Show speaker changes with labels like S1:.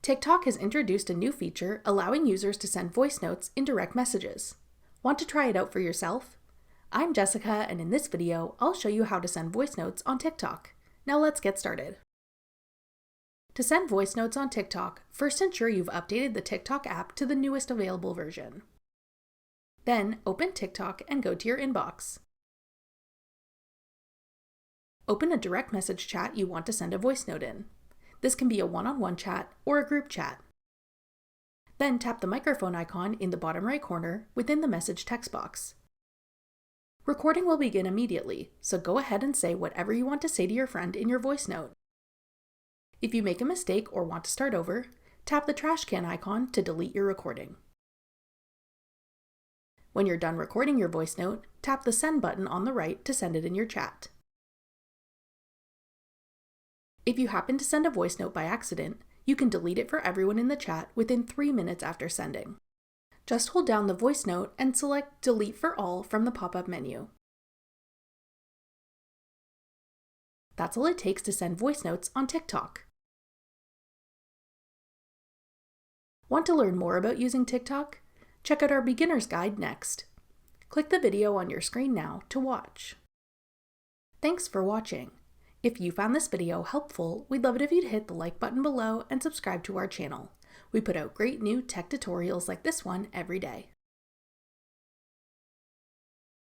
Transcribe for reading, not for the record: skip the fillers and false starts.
S1: TikTok has introduced a new feature allowing users to send voice notes in direct messages. Want to try it out for yourself? I'm Jessica, and in this video, I'll show you how to send voice notes on TikTok. Now let's get started. To send voice notes on TikTok, first ensure you've updated the TikTok app to the newest available version. Then, open TikTok and go to your inbox. Open a direct message chat you want to send a voice note in. This can be a one-on-one chat or a group chat. Then tap the microphone icon in the bottom right corner within the message text box. Recording will begin immediately, so go ahead and say whatever you want to say to your friend in your voice note. If you make a mistake or want to start over, tap the trash can icon to delete your recording. When you're done recording your voice note, tap the send button on the right to send it in your chat. If you happen to send a voice note by accident, you can delete it for everyone in the chat within 3 minutes after sending. Just hold down the voice note and select Delete for All from the pop-up menu. That's all it takes to send voice notes on TikTok. Want to learn more about using TikTok? Check out our beginner's guide next. Click the video on your screen now to watch. Thanks for watching. If you found this video helpful, we'd love it if you'd hit the like button below and subscribe to our channel. We put out great new tech tutorials like this one every day.